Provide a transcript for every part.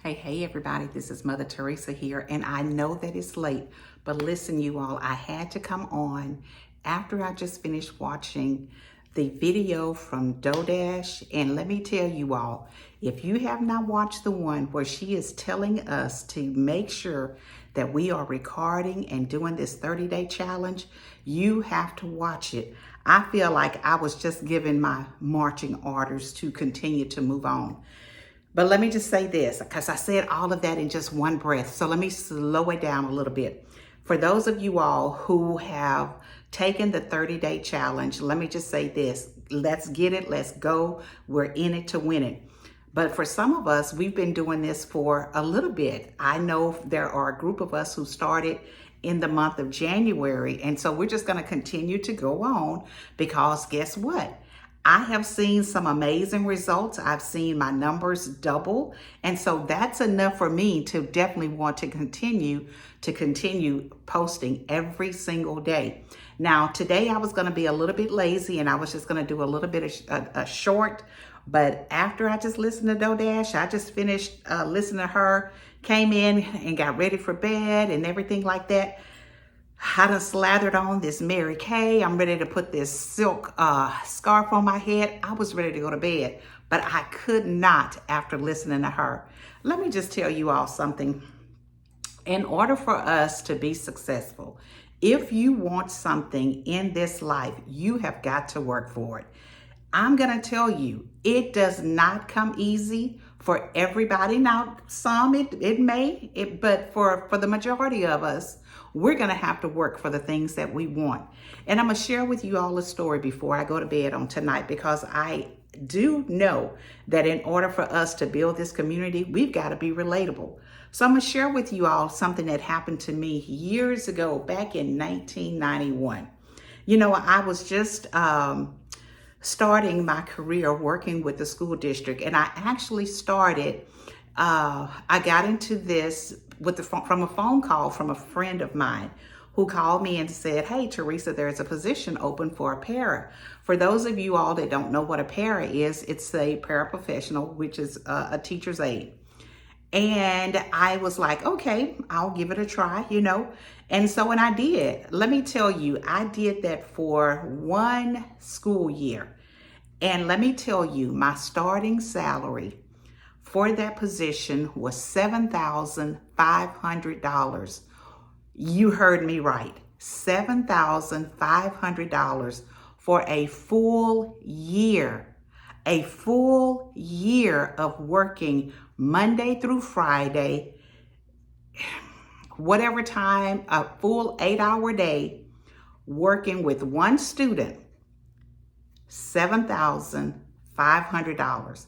Hey, everybody, this is Mother Teresa here, and I know that it's late, but listen, you all, I had to come on after I just finished watching the video from Dodash, and let me tell you all, if you have not watched the one where she is telling us to make sure that we are recording and doing this 30-day challenge, you have to watch it. I feel like I was just given my marching orders to continue to move on. But let me just say this, because I said all of that in just one breath. So let me slow it down a little bit. For those of you all who have taken the 30-day challenge, let me just say this. Let's get it. Let's go. We're in it to win it. But for some of us, we've been doing this for a little bit. I know there are a group of us who started in the month of January. And so we're just going to continue to go on because guess what? I have seen some amazing results. I've seen my numbers double. And so that's enough for me to definitely want to continue posting every single day. Now, today I was going to be a little bit lazy and I was just going to do a little bit of a short. But after I just listened to Dodash, I just finished listening to her, came in and got ready for bed and everything like that. I done slathered on this Mary Kay. I'm ready to put this silk scarf on my head. I was ready to go to bed, but I could not after listening to her. Let me just tell you all something. In order for us to be successful, if you want something in this life, you have got to work for it. I'm going to tell you, it does not come easy for everybody. Now, some it may, but for the majority of us, we're going to have to work for the things that we want. And I'm going to share with you all a story before I go to bed on tonight, because I do know that in order for us to build this community, we've got to be relatable. So I'm going to share with you all something that happened to me years ago, back in 1991. You know, I was just starting my career working with the school district, and I actually started, I got into this from a phone call from a friend of mine who called me and said, "Hey, Teresa, there's a position open for a para." For those of you all that don't know what a para is, it's a paraprofessional, which is a teacher's aide. And I was like, okay, I'll give it a try, you know. And so when I did, let me tell you, I did that for one school year. And let me tell you, my starting salary for that position was $7,500. You heard me right, $7,500 for a full year of working Monday through Friday, whatever time, a full 8-hour day, working with one student, $7,500.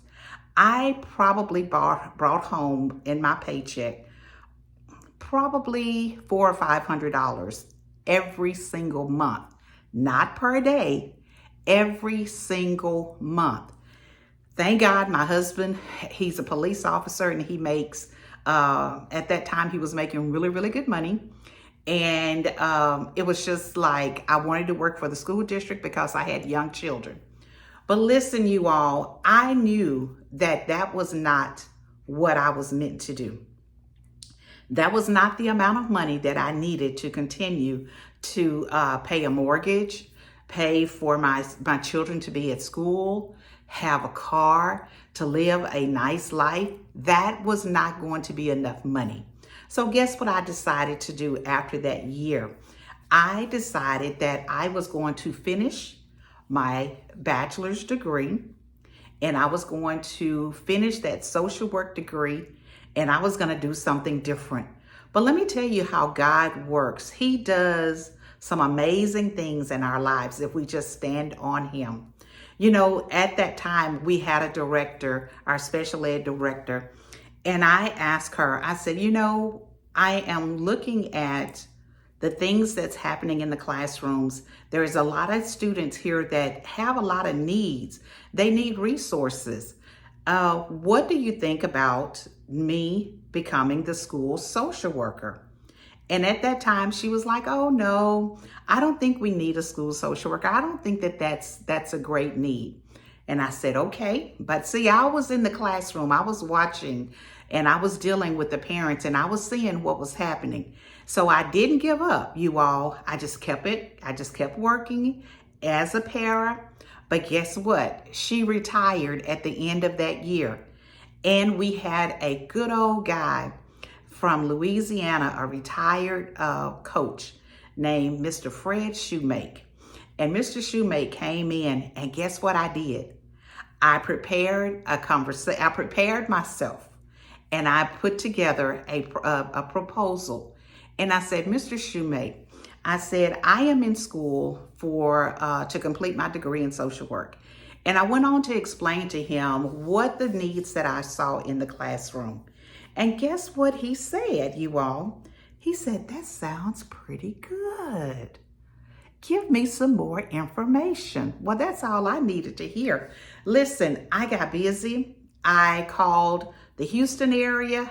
I probably brought home in my paycheck probably $400 or $500 every single month, not per day, every single month. Thank God my husband, he's a police officer, and he makes, at that time he was making really, really good money. And it was just like I wanted to work for the school district because I had young children. But listen, you all, I knew that that was not what I was meant to do. That was not the amount of money that I needed to continue to pay a mortgage, pay for my children to be at school, have a car, to live a nice life. That was not going to be enough money. So guess what I decided to do after that year? I decided that I was going to finish my bachelor's degree, and I was going to finish that social work degree, and I was going to do something different. But let me tell you how God works. He does some amazing things in our lives if we just stand on Him. You know, at that time, we had a director, our special ed director, and I asked her, I said, you know, I am looking at the things that's happening in the classrooms. There is a lot of students here that have a lot of needs. They need resources. What do you think about me becoming the school social worker? And at that time, she was like, oh, no, I don't think we need a school social worker. I don't think that's a great need. And I said, okay. But see, I was in the classroom. I was watching and I was dealing with the parents, and I was seeing what was happening. So I didn't give up, you all. I just kept working as a para. But guess what? She retired at the end of that year. And we had a good old guy from Louisiana, a retired coach named Mr. Fred Shoemake. And Mr. Shoemake came in, and guess what I did? I prepared I prepared myself, and I put together a proposal. And I said, Mr. Shoemake, I said, I am in school to complete my degree in social work. And I went on to explain to him what the needs that I saw in the classroom. And guess what he said, you all? He said, that sounds pretty good. Give me some more information. Well, that's all I needed to hear. Listen, I got busy. I called the Houston area.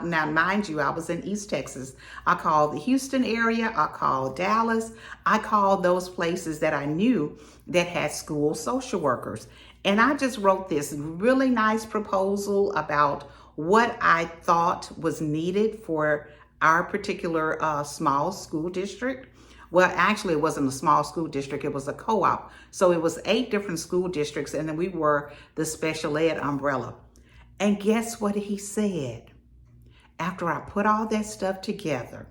Now, mind you, I was in East Texas. I called the Houston area. I called Dallas. I called those places that I knew that had school social workers. And I just wrote this really nice proposal about what I thought was needed for our particular small school district. Well, actually, it wasn't a small school district. It was a co-op. So it was 8 different school districts, and then we were the special ed umbrella. And guess what he said? After I put all that stuff together,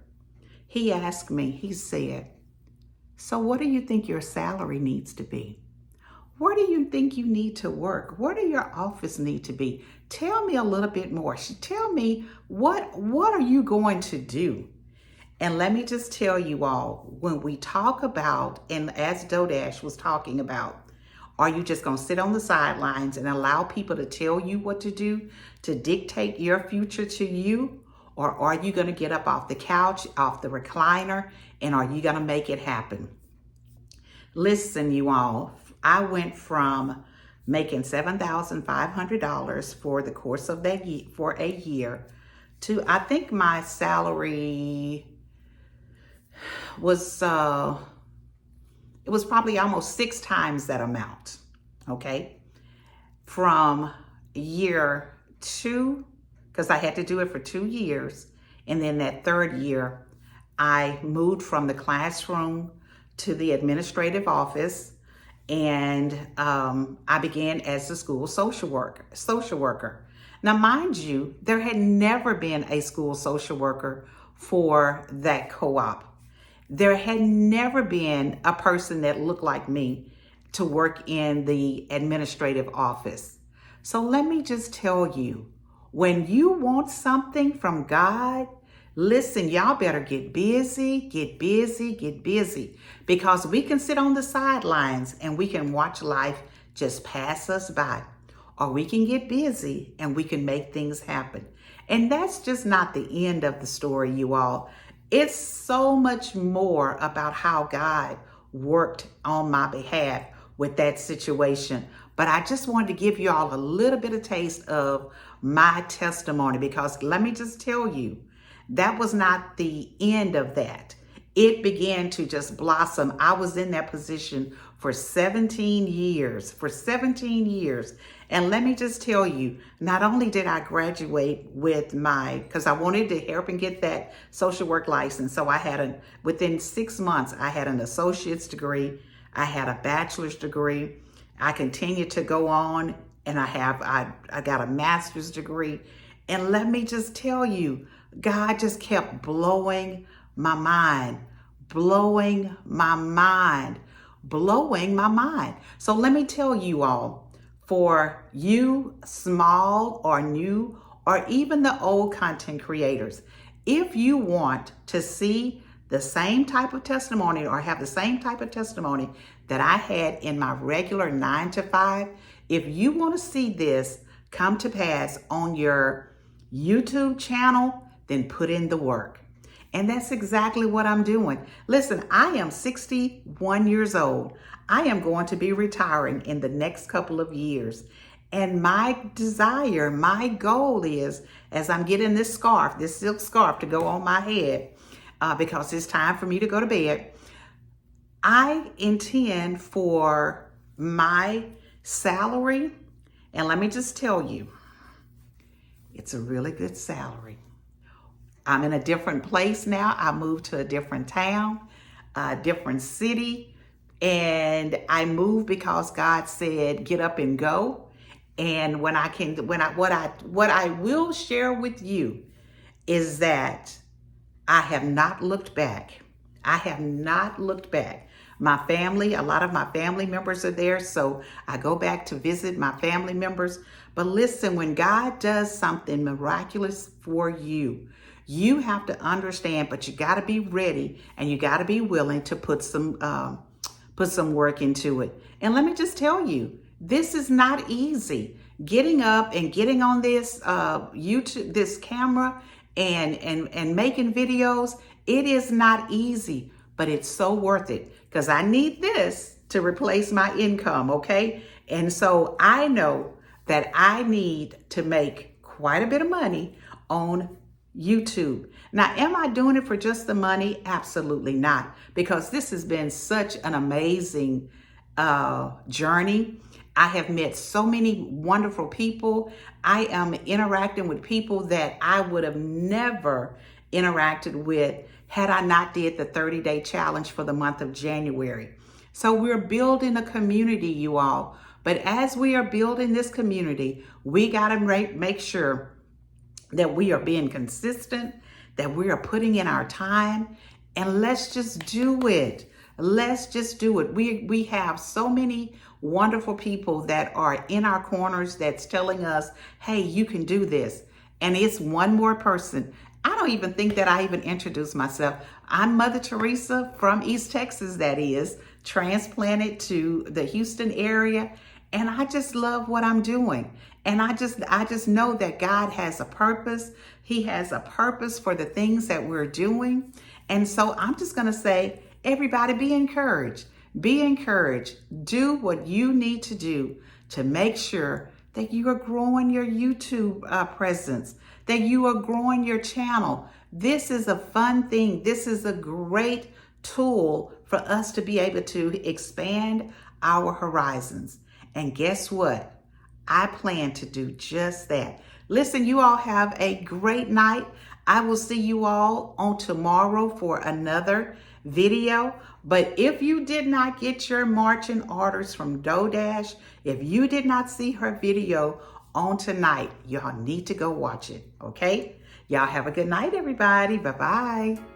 he asked me, he said, so what do you think your salary needs to be? Where do you think you need to work? Where do your office need to be? Tell me a little bit more. Tell me, what are you going to do? And let me just tell you all, when we talk about, and as Dodash was talking about, are you just going to sit on the sidelines and allow people to tell you what to do, to dictate your future to you? Or are you going to get up off the couch, off the recliner, and are you going to make it happen? Listen, you all, I went from making $7,500 for the course of that year, for a year, to, I think my salary was it was probably almost 6 times that amount. Okay, from year 2, because I had to do it for 2 years, and then that 3rd year I moved from the classroom to the administrative office, and I began as a school social worker. Now, mind you, there had never been a school social worker for that co-op. There had never been a person that looked like me to work in the administrative office. So let me just tell you, when you want something from God, listen, y'all better get busy, get busy, get busy, because we can sit on the sidelines and we can watch life just pass us by, or we can get busy and we can make things happen. And that's just not the end of the story, you all. It's so much more about how God worked on my behalf with that situation. But I just wanted to give you all a little bit of taste of my testimony, because let me just tell you, that was not the end of that. It began to just blossom. I was in that position for 17 years, And let me just tell you, not only did I graduate with because I wanted to help and get that social work license. So I had within 6 months, I had an associate's degree. I had a bachelor's degree. I continued to go on, and I got a master's degree. And let me just tell you, God just kept blowing my mind. So let me tell you all, for you small or new, or even the old content creators, if you want to see the same type of testimony or have the same type of testimony that I had in my regular 9 to 5, if you want to see this come to pass on your YouTube channel, then put in the work. And that's exactly what I'm doing. Listen, I am 61 years old. I am going to be retiring in the next couple of years. And my desire, my goal is, as I'm getting this silk scarf to go on my head, because it's time for me to go to bed, I intend for my salary, and let me just tell you, It's a really good salary. I'm in a different place now. I moved to a different town, a different city, and I moved because God said, get up and go. And what I will share with you is that I have not looked back. I have not looked back. My family, a lot of my family members are there, so I go back to visit my family members. But listen, when God does something miraculous for you, you have to understand, but you got to be ready and you got to be willing to put some work into it. And let me just tell you, this is not easy. Getting up and getting on this YouTube, this camera, and making videos, it is not easy, but it's so worth it because I need this to replace my income, okay? And so I know that I need to make quite a bit of money on YouTube. Now, am I doing it for just the money? Absolutely not, because this has been such an amazing journey. I have met so many wonderful people. I am interacting with people that I would have never interacted with had I not did the 30-day challenge for the month of January. So we're building a community, you all. But as we are building this community, we got to make sure that we are being consistent, that we are putting in our time, and let's just do it. Let's just do it. We have so many wonderful people that are in our corners that's telling us, hey, you can do this. And it's one more person. I don't even think that I even introduced myself. I'm Mother Teresa from East Texas, that is, transplanted to the Houston area. And I just love what I'm doing. And I just know that God has a purpose. He has a purpose for the things that we're doing. And so I'm just going to say, everybody be encouraged. Be encouraged. Do what you need to do to make sure that you are growing your YouTube presence, that you are growing your channel. This is a fun thing. This is a great tool for us to be able to expand our horizons. And guess what? I plan to do just that. Listen, you all have a great night. I will see you all on tomorrow for another video. But if you did not get your marching orders from DoDash, if you did not see her video on tonight, y'all need to go watch it, okay? Y'all have a good night, everybody. Bye-bye.